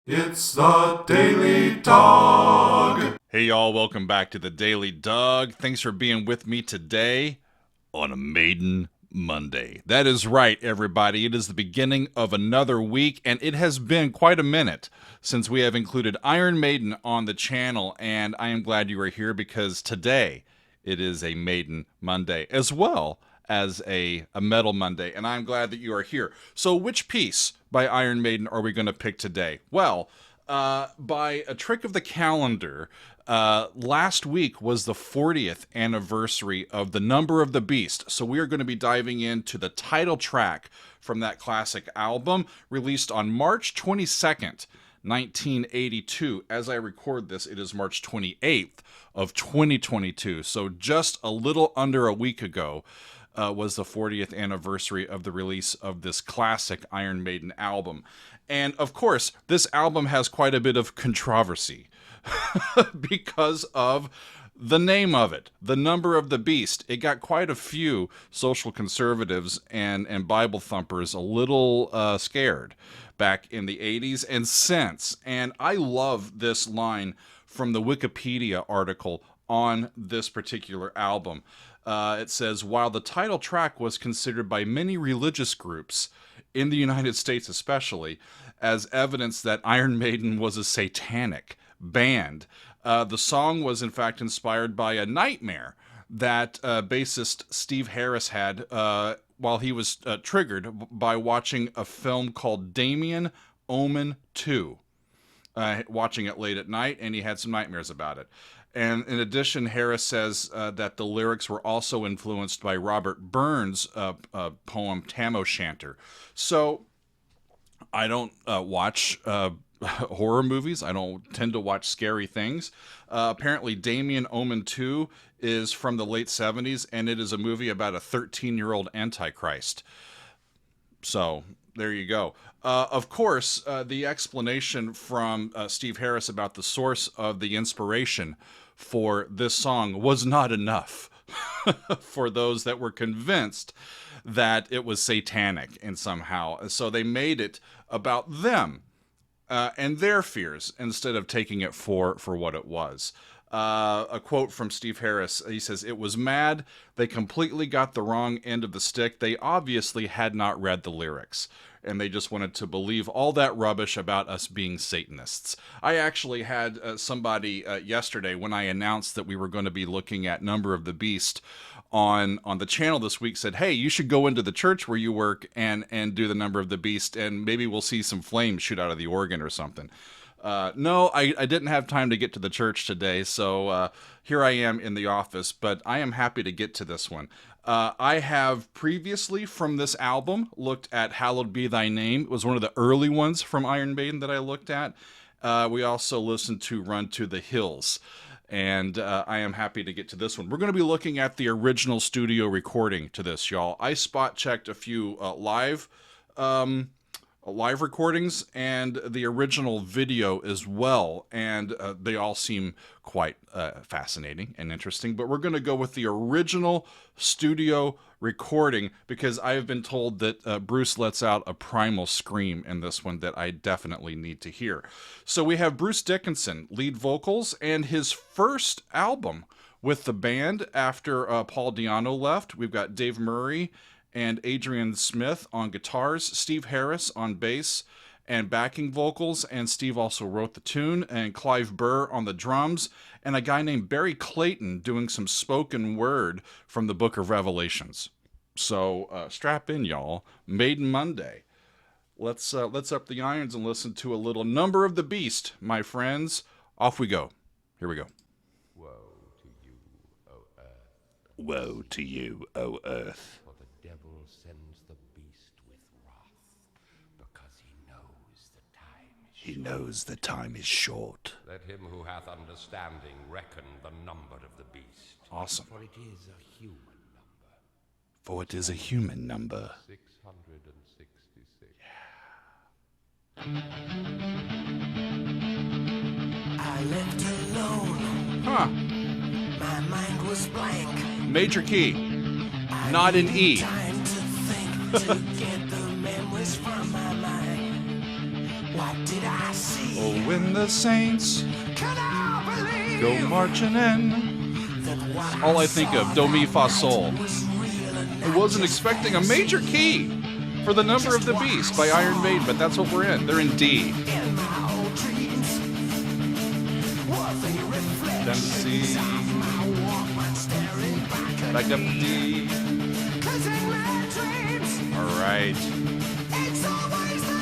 It's the Daily Dog. Hey y'all, welcome back to the Daily Dog. Thanks for being with me today on a Maiden Monday. That is right, everybody. It is the beginning of another week, and it has been quite a minute since we have included Iron Maiden on the channel, and I am glad you are here because today it is a Maiden Monday as well as a Metal Monday, and I'm glad that you are here. So which piece by Iron Maiden are we going to pick today? Well, by a trick of the calendar, last week was the 40th anniversary of The Number of the Beast. So we are going to be diving into the title track from that classic album, released on March 22nd, 1982. As I record this, it is March 28th of 2022. So just a little under a week ago was the 40th anniversary of the release of this classic Iron Maiden album. And of course, this album has quite a bit of controversy because of the name of it, The Number of the Beast. It got quite a few social conservatives and Bible thumpers a little scared back in the 80s and since. And I love this line from the Wikipedia article on this particular album. It says, while the title track was considered by many religious groups, in the United States especially, as evidence that Iron Maiden was a satanic band, the song was in fact inspired by a nightmare that bassist Steve Harris had while he was triggered by watching a film called Damien Omen 2. Watching it late at night, and he had some nightmares about it. And in addition, Harris says that the lyrics were also influenced by Robert Burns' poem Tam O'Shanter. So I don't watch horror movies. I don't tend to watch scary things. Apparently, Damien Omen 2 is from the late 70s, and it is a movie about a 13-year-old Antichrist. So there you go. Of course, the explanation from Steve Harris about the source of the inspiration for this song was not enough for those that were convinced that it was satanic in somehow. So they made it about them and their fears instead of taking it for what it was. A quote from Steve Harris, he says, "It was mad. They completely got the wrong end of the stick. They obviously had not read the lyrics, and they just wanted to believe all that rubbish about us being Satanists." I actually had somebody yesterday, when I announced that we were going to be looking at Number of the Beast on the channel this week, said, "Hey, you should go into the church where you work and do the Number of the Beast, and maybe we'll see some flames shoot out of the organ or something." No, I didn't have time to get to the church today, so here I am in the office, but I am happy to get to this one. I have previously from this album looked at Hallowed Be Thy Name. It was one of the early ones from Iron Maiden that I looked at. We also listened to Run to the Hills, and I am happy to get to this one. We're going to be looking at the original studio recording to this, y'all. I spot checked a few live recordings and the original video as well, and they all seem quite fascinating and interesting, but we're going to go with the original studio recording because I have been told that Bruce lets out a primal scream in this one that I definitely need to hear. So we have Bruce Dickinson, lead vocals, and his first album with the band after Paul Di'Anno left. We've got Dave Murray and Adrian Smith on guitars, Steve Harris on bass and backing vocals, and Steve also wrote the tune, and Clive Burr on the drums, and a guy named Barry Clayton doing some spoken word from the Book of Revelations. So strap in, y'all. Maiden Monday. Let's up the irons and listen to a little Number of the Beast, my friends. Off we go. Here we go. Woe to you, O earth. Woe to you, O earth. For the devil sends the beast with wrath, because he knows the time is He short. knows the time is short. Let him who hath understanding reckon the number of the beast. Awesome. For it is a human number. For it is a human number. 666. I left alone. Huh. My mind was blank. Major key. Not in E. Time to think to get the memories from my mind. What did I see? Oh, when the saints Can I believe go marching in. that what All I think of, do, mi, fa, sol. was real and I wasn't expecting a major key for the Number of the Beast by Iron Maiden, but that's what we're in. They're in D. in my old dreams? What they reflect Then C, my Walkman staring back at back up me. D. 'Cause in my dreams, All right. it's always there.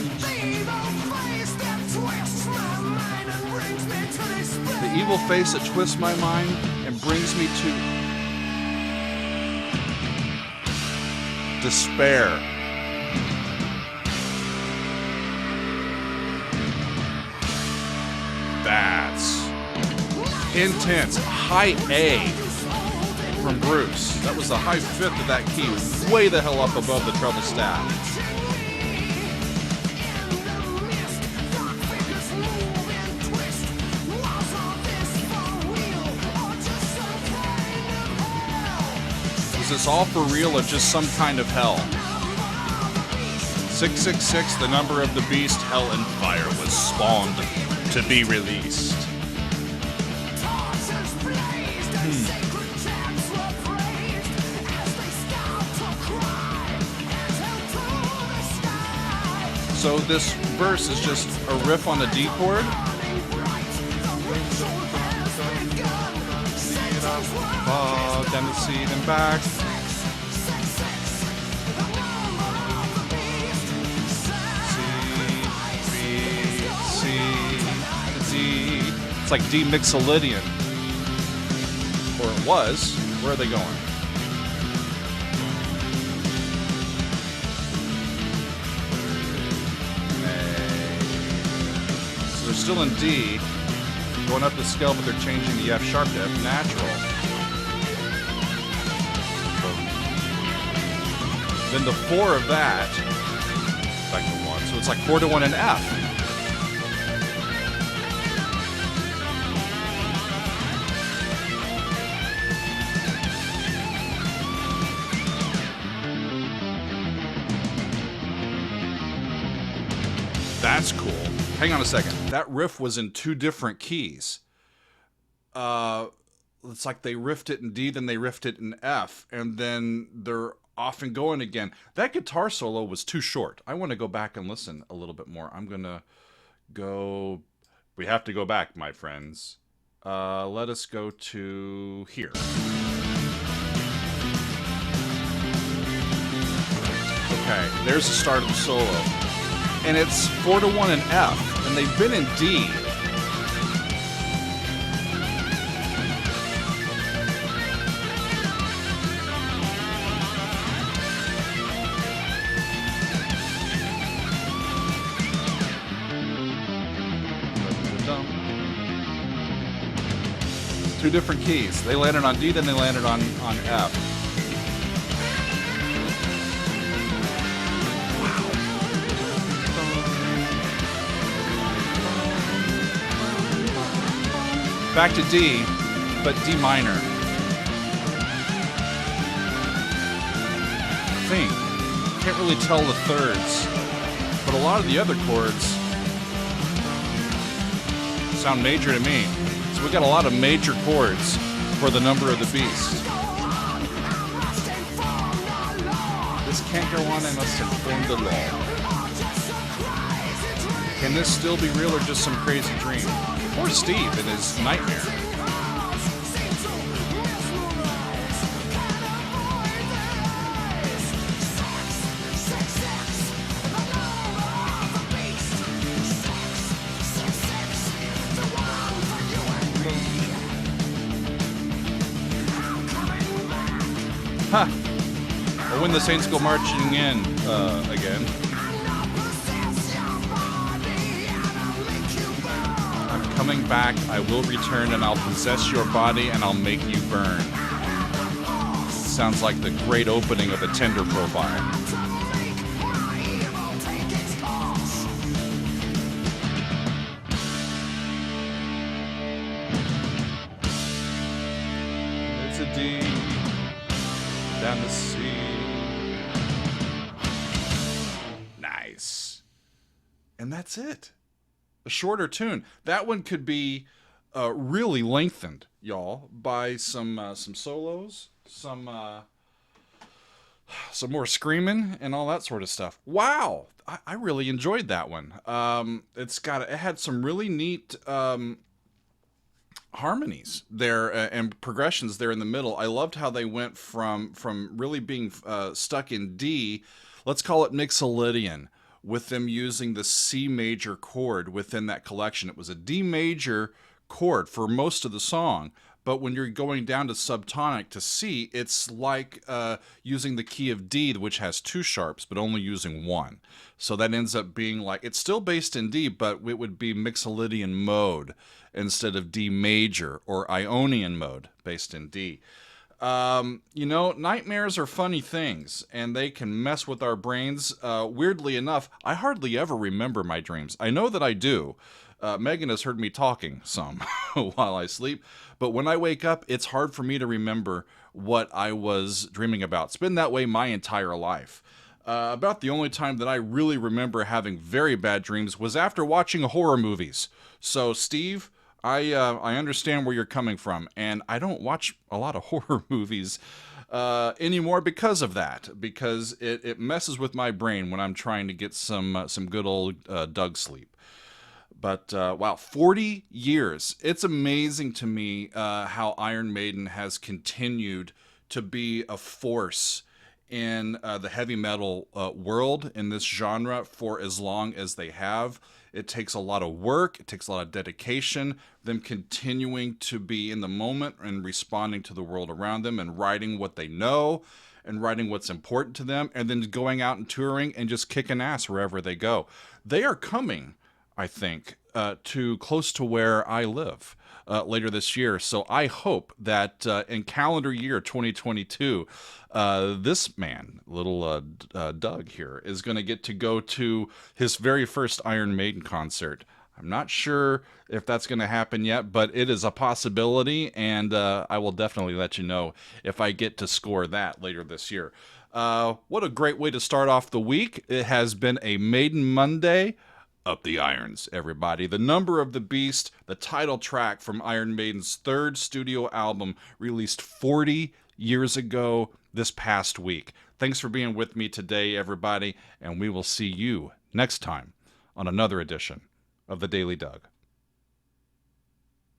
The evil face that twists my mind and brings me to despair. The evil face that twists my mind and brings me to despair. That's intense. High A from Bruce. That was the high fifth of that key, way the hell up above the treble staff. Is this all for real or just some kind of hell? 666, the number of the beast, hell and fire was spawned to be released. So this verse is just a riff on the D chord? Down the C, then back. C, B, C, D. It's like D Mixolydian. Or it was. Where are they going? A. So they're still in D. Going up the scale, but they're changing the F sharp to F natural. Then the 4 of that, back to 1, so it's like 4 to 1 in F. That's cool. Hang on a second. That riff was in 2 different keys. It's like they riffed it in D, then they riffed it in F, and then they're off and going again. That guitar solo was too short. I want to go back and listen a little bit more. I'm gonna go. We have to go back, my friends. Let us go to here. Okay, there's the start of the solo, and it's 4 to 1 in F, and they've been in D. Two different keys. They landed on D, then they landed on F. Back to D, but D minor. I think. Can't really tell the thirds, but a lot of the other chords sound major to me. So we got a lot of major chords for the Number of the Beast. This can't go on, I must inform the law. Can this still be real or just some crazy dream? Poor Steve in his nightmare. Ha! Or when the Saints go marching in again. I'm coming back, I will return, and I'll possess your body, and I'll make you burn. Sounds like the great opening of a Tinder profile. It's a D. Down the C. Nice. and that's it. A shorter tune. That one could be really lengthened, y'all, by some solos, some more screaming and all that sort of stuff. Wow, I really enjoyed that one. It had some really neat harmonies there and progressions there in the middle. I loved how they went from really being stuck in D, let's call it Mixolydian, with them using the C major chord within that collection. It was a D major chord for most of the song, but when you're going down to subtonic to C, it's like using the key of D, which has two sharps, but only using one. So that ends up being like, it's still based in D, but it would be Mixolydian mode instead of D major, or Ionian mode based in D. Nightmares are funny things, and they can mess with our brains. Weirdly enough, I hardly ever remember my dreams. I know that I do. Megan has heard me talking some while I sleep, but when I wake up, it's hard for me to remember what I was dreaming about. It's been that way my entire life. About the only time that I really remember having very bad dreams was after watching horror movies. So, Steve, I understand where you're coming from, and I don't watch a lot of horror movies anymore because of that, because it messes with my brain when I'm trying to get some good old Doug sleep. But, wow, 40 years. It's amazing to me how Iron Maiden has continued to be a force in the heavy metal world, in this genre, for as long as they have. It takes a lot of work. It takes a lot of dedication. Them continuing to be in the moment and responding to the world around them and writing what they know and writing what's important to them, and then going out and touring and just kicking ass wherever they go. They are coming, I think, to close to where I live later this year. So I hope that in calendar year 2022, this man, little Doug here, is going to get to go to his very first Iron Maiden concert. I'm not sure if that's going to happen yet, but it is a possibility, and I will definitely let you know if I get to score that later this year. What a great way to start off the week. It has been a Maiden Monday. Up the irons, everybody. The Number of the Beast, the title track from Iron Maiden's third studio album, released 40 years ago this past week. Thanks for being with me today, everybody, and we will see you next time on another edition of The Daily Doug.